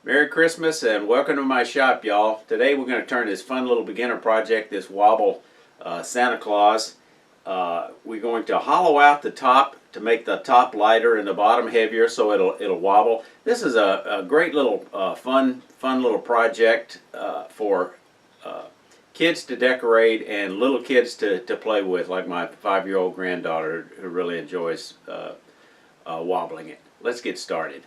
Merry Christmas and welcome to my shop, y'all. Today we're going to turn this fun little beginner project, this wobble Santa Claus. We're going to hollow out the top to make the top lighter and the bottom heavier so it'll wobble. This is a great little fun little project for kids to decorate and little kids to play with, like my 5-year-old granddaughter who really enjoys wobbling it. Let's get started.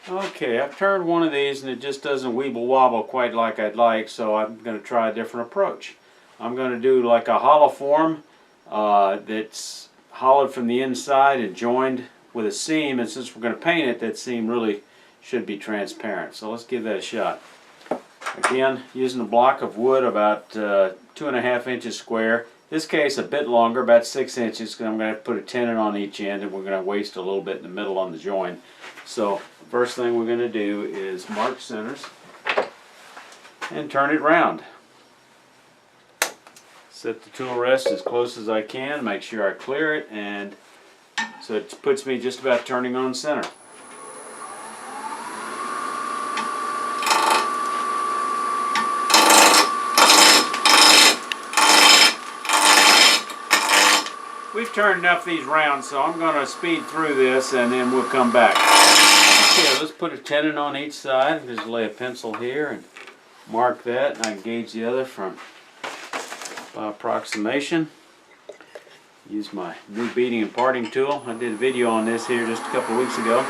Okay, I've turned one of these and it just doesn't weeble wobble quite like I'd like, so I'm going to try a different approach. I'm going to do like a hollow form that's hollowed from the inside and joined with a seam, and since we're going to paint it, that seam really should be transparent. So let's give that a shot. Again, using a block of wood about 2.5 inches square. In this case a bit longer, about 6 inches, because I'm going to have to put a tenon on each end and we're going to waste a little bit in the middle on the join. So first thing we're going to do is mark centers and turn it round. Set the tool rest as close as I can, make sure I clear it, and so it puts me just about turning on center. We've turned enough of these round, so I'm going to speed through this and then we'll come back. Okay, let's put a tenon on each side. Just lay a pencil here and mark that, and I can gauge the other from by approximation. Use my new beading and parting tool. I did a video on this here just a couple of weeks ago.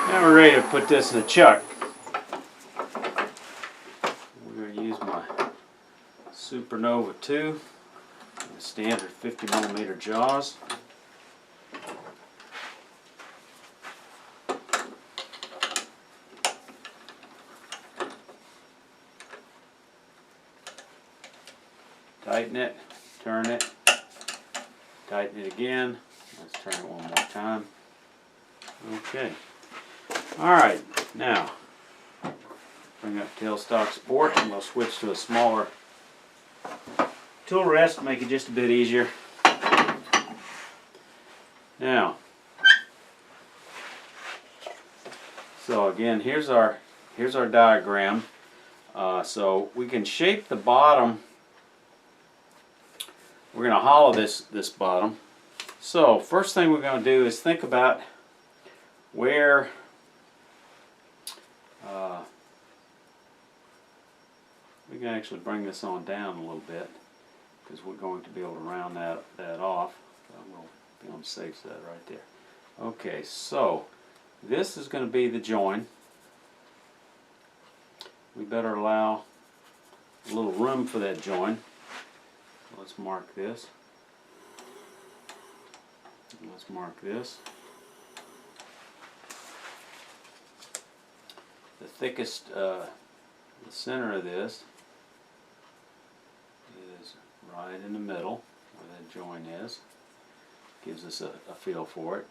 Now we're ready to put this in a chuck. We're going to use my Supernova 2, standard 50mm jaws. Tighten it, turn it, tighten it again. Let's turn it one more time. Okay. Alright, now bring up tailstock support and we'll switch to a smaller tool rest to make it just a bit easier. Now, so again, here's our diagram. So we can shape the bottom. We're going to hollow this bottom. So first thing we're going to do is think about where we can actually bring this on down a little bit, because we're going to be able to round that off. We'll be on the safe side right there. Okay, so this is going to be the join. We better allow a little room for that join. Let's mark this. Let's mark this. The thickest, the center of this is right in the middle where that join is. Gives us a feel for it.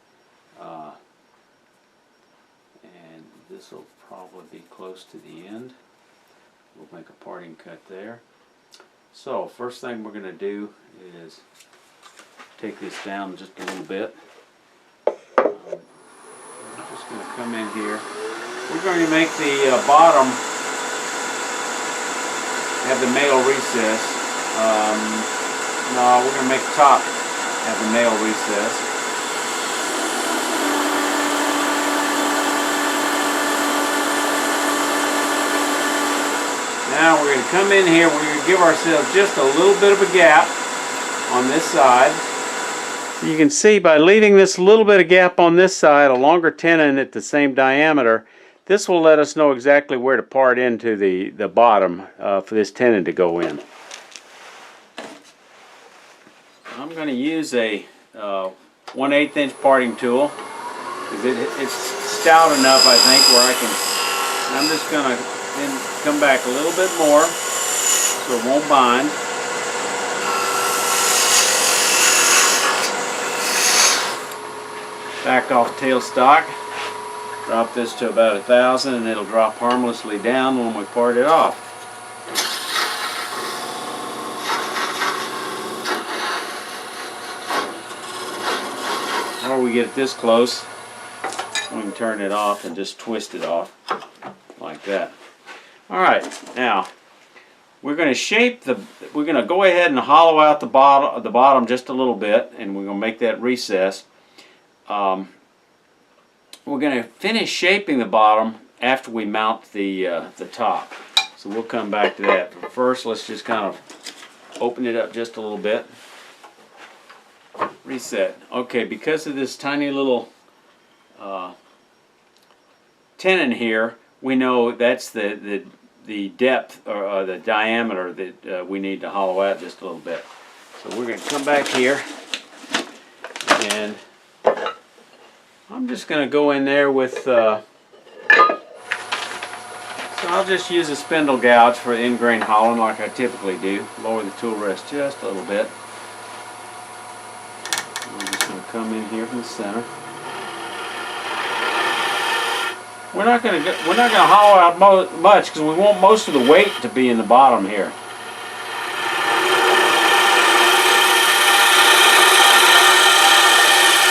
And this will probably be close to the end. We'll make a parting cut there. So first thing we're going to do is take this down just a little bit. I'm just going to come in here. We're going to make the bottom have the male recess. No, we're going to make the top have the male recess. Now we're going to come in here, we're going to give ourselves just a little bit of a gap on this side. You can see by leaving this little bit of gap on this side, a longer tenon at the same diameter, this will let us know exactly where to part into the bottom for this tenon to go in. I'm going to use a 1/8 inch parting tool, because it's stout enough, I think, where I can, I'm just going to then come back a little bit more so it won't bind. Back off tailstock. Drop this to about 1,000 and it'll drop harmlessly down when we part it off. Or we get it this close, we can turn it off and just twist it off like that. Alright, now we're going to we're going to go ahead and hollow out the bottom just a little bit, and we're going to make that recess. We're going to finish shaping the bottom after we mount the top. So we'll come back to that. But first, let's just kind of open it up just a little bit. Reset. Okay, because of this tiny little tenon here, we know that's the depth or the diameter that we need to hollow out just a little bit. So we're going to come back here, and I'm just going to go in there with so I'll just use a spindle gouge for end grain hollowing like I typically do. Lower the tool rest just a little bit. I'm just going to come in here from the center. We're not going to hollow out much because we want most of the weight to be in the bottom here.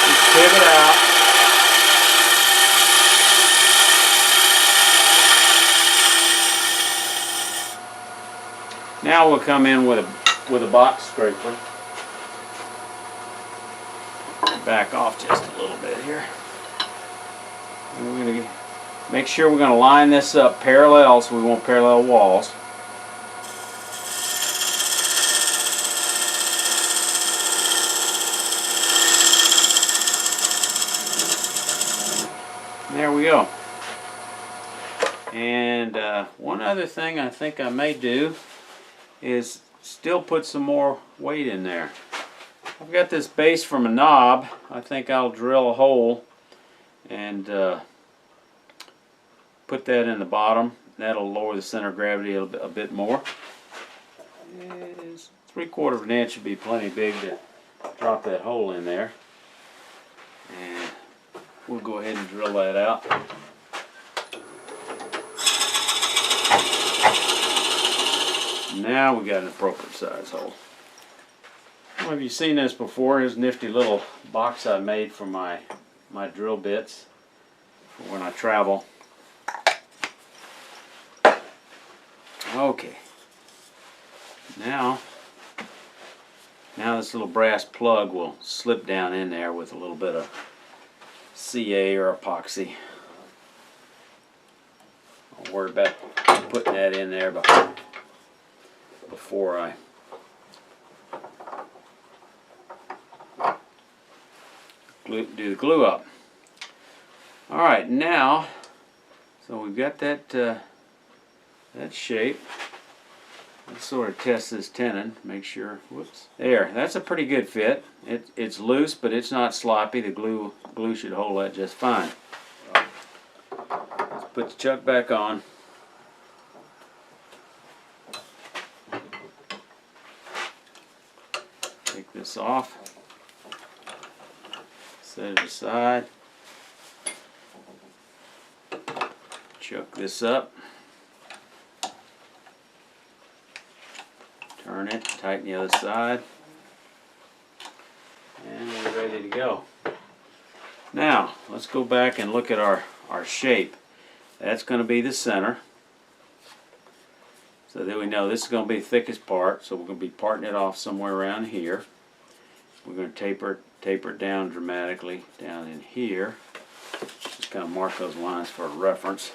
Just pivot out. Now we'll come in with a box scraper. Back off just a little bit here. And we're going to make sure we're going to line this up parallel, so we want parallel walls. There we go. And one other thing I think I may do is still put some more weight in there. I've got this base from a knob. I think I'll drill a hole and put that in the bottom. That'll lower the center of gravity a bit more. 3/4 of an inch would be plenty big to drop that hole in there. And we'll go ahead and drill that out. Now we got an appropriate size hole. Well, have you seen this before? Here's a nifty little box I made for my drill bits for when I travel. Okay. Now this little brass plug will slip down in there with a little bit of CA or epoxy. I'll worry about putting that in there before I do the glue up. Alright, now, so we've got that shape. Let's sort of test this tenon, make sure, whoops. There, that's a pretty good fit. It's loose, but it's not sloppy. The glue should hold that just fine. Let's put the chuck back on. Take this off. Set it aside. Chuck this up. Turn it, tighten the other side. And we're ready to go. Now, let's go back and look at our shape. That's going to be the center. So then we know this is going to be the thickest part, so we're going to be parting it off somewhere around here. We're going to taper it down dramatically down in here. Just kind of mark those lines for reference.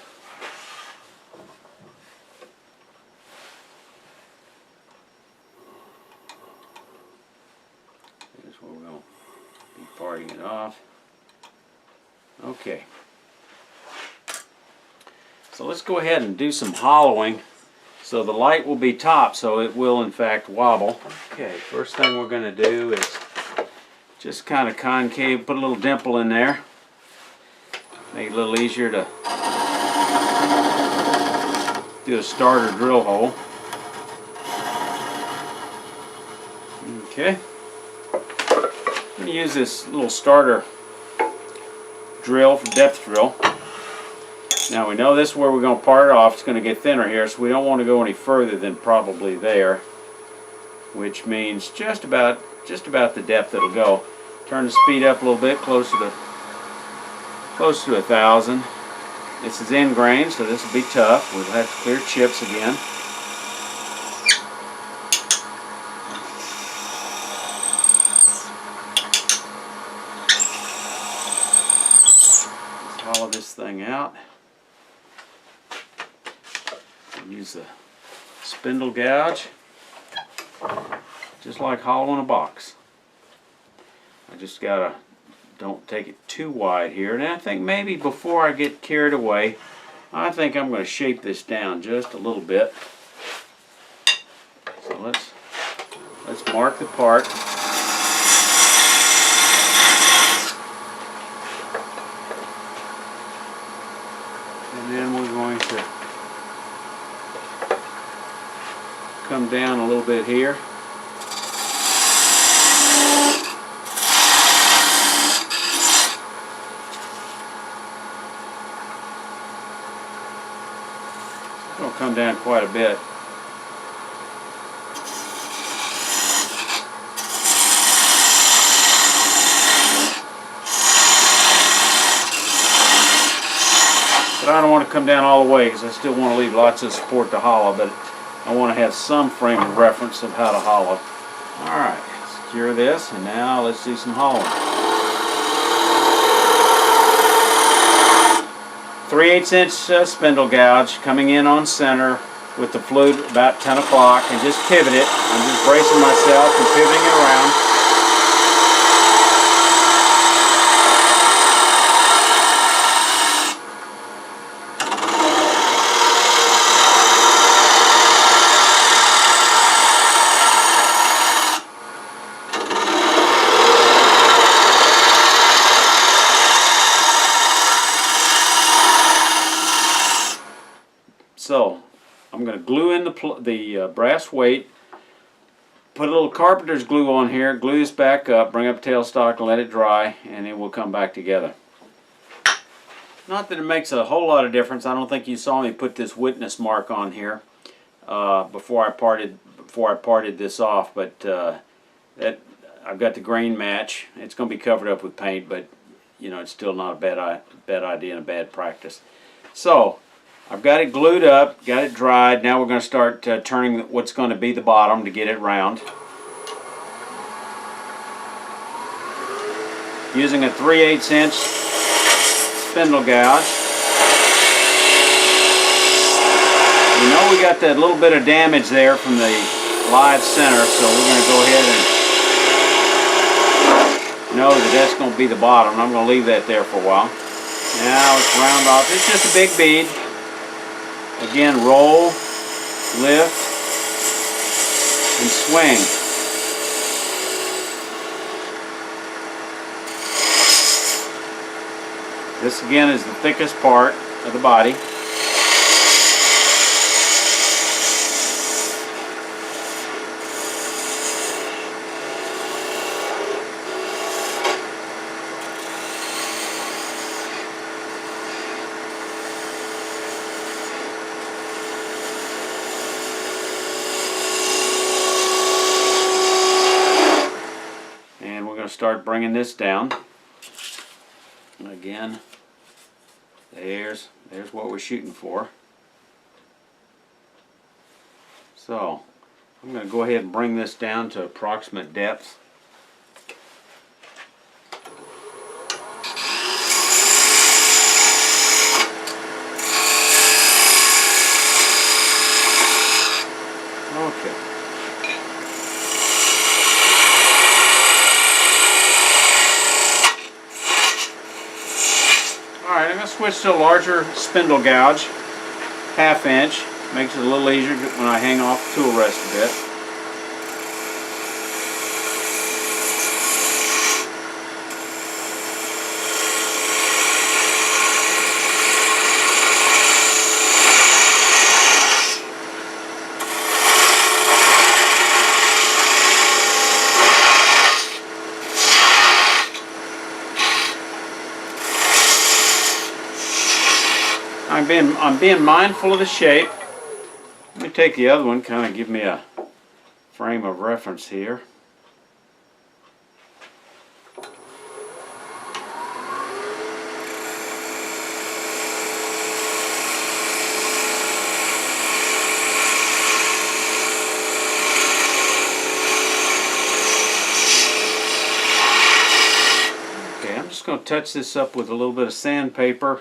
Here's where we're going to be parting it off. Okay. So let's go ahead and do some hollowing. So the light will be top, so it will in fact wobble. Okay, first thing we're going to do is just kind of concave, put a little dimple in there. Make it a little easier to do a starter drill hole. Okay. I'm going to use this little starter drill for depth drill. Now we know this is where we're going to part it off. It's going to get thinner here, so we don't want to go any further than probably there, which means just about the depth it'll go. Turn the speed up a little bit, close to 1,000. This is end grain, so this will be tough. We'll have to clear chips again. Let's hollow this thing out. Use the spindle gouge, just like hollowing a box. I just gotta, don't take it too wide here. And I think maybe before I get carried away, I think I'm going to shape this down just a little bit. So let's mark the part. And then we're going to come down a little bit here. It'll come down quite a bit. But I don't want to come down all the way because I still want to leave lots of support to hollow, but I want to have some frame of reference of how to hollow. Alright, secure this, and now let's do some hollowing. 3/8" spindle gouge coming in on center with the flute about 10 o'clock, and just pivot it. I'm just bracing myself and pivoting it around. So I'm going to glue in the brass weight, put a little carpenter's glue on here, glue this back up, bring up tailstock and let it dry, and it will come back together. Not that it makes a whole lot of difference. I don't think you saw me put this witness mark on here before I parted this off, but I've got the grain match. It's going to be covered up with paint, but you know, it's still not a bad idea and a bad practice. So I've got it glued up, got it dried. Now we're going to start turning what's going to be the bottom to get it round. Using a 3/8" spindle gouge. We know we got that little bit of damage there from the live center, so we're going to go ahead and know that that's going to be the bottom. I'm going to leave that there for a while. Now let's round off. It's just a big bead. Again, roll, lift, and swing. This again is the thickest part of the body. Start bringing this down. Again, there's what we're shooting for. So I'm going to go ahead and bring this down to approximate depth. Okay. Alright, I'm going to switch to a larger spindle gouge, 1/2 inch. Makes it a little easier when I hang off the tool rest a bit. I'm I'm being mindful of the shape. Let me take the other one, kind of give me a frame of reference here. I'm just going to touch this up with a little bit of sandpaper,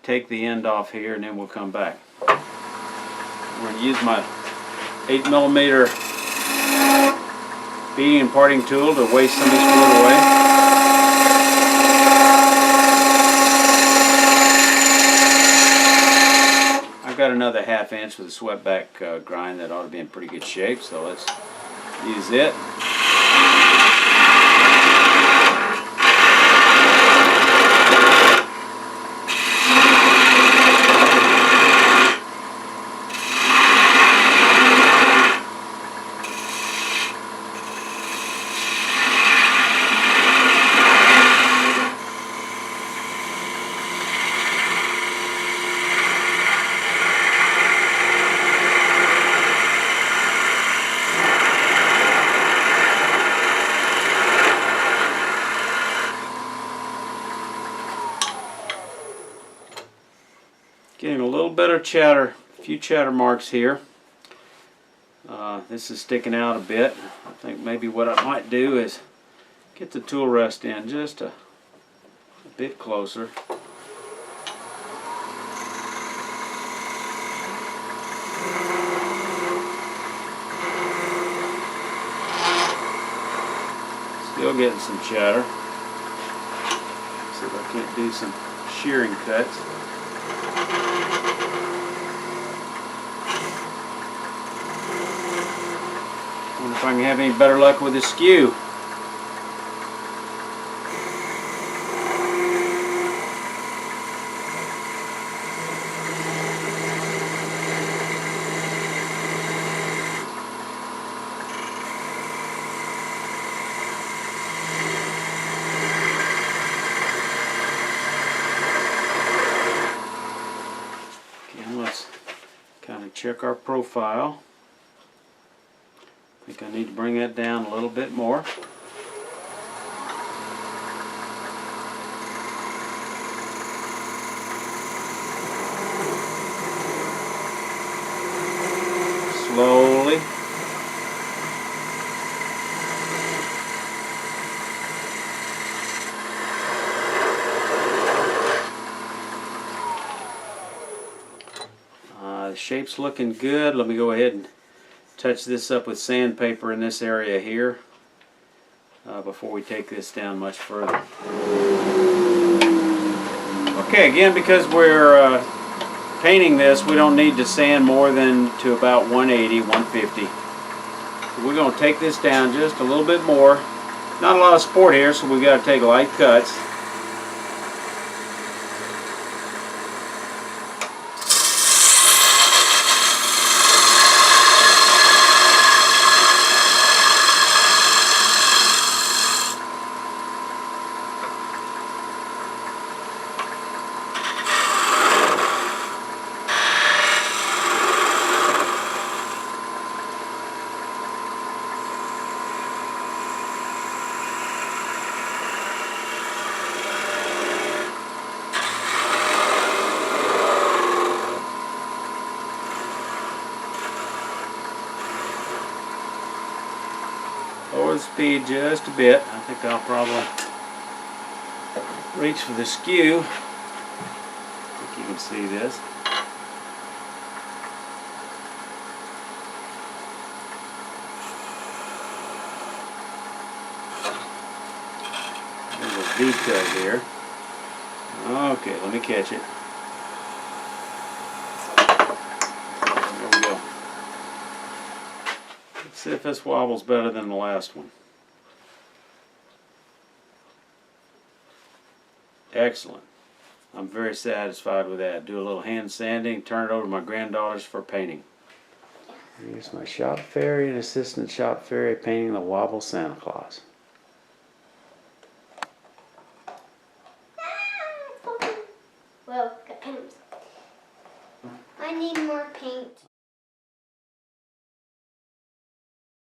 take the end off here, and then we'll come back. I'm going to use my 8mm beading and parting tool to waste some of this wood away. I've got another 1/2 inch with a swept-back grind that ought to be in pretty good shape, so let's use it. Getting a little bit of chatter, a few chatter marks here. This is sticking out a bit. I think maybe what I might do is get the tool rest in just a bit closer. Still getting some chatter. See if I can't do some shearing cuts. Wonder if I can have any better luck with the skew. Again, let's kind of check our profile. I think I need to bring that down a little bit more. Slowly. The shape's looking good. Let me go ahead and touch this up with sandpaper in this area here before we take this down much further. Okay, again, because we're painting this, we don't need to sand more than to about 180, 150. So we're going to take this down just a little bit more. Not a lot of support here, so we've got to take light cuts. Lower the speed just a bit. I think I'll probably reach for the skew. I think you can see this. There's a V cut here. Okay, let me catch it. There we go. Let's see if this wobble's better than the last one. Excellent. I'm very satisfied with that. Do a little hand sanding, turn it over to my granddaughters for painting. Here's my shop fairy and assistant shop fairy painting the wobble Santa Claus. Well, got him. more paint.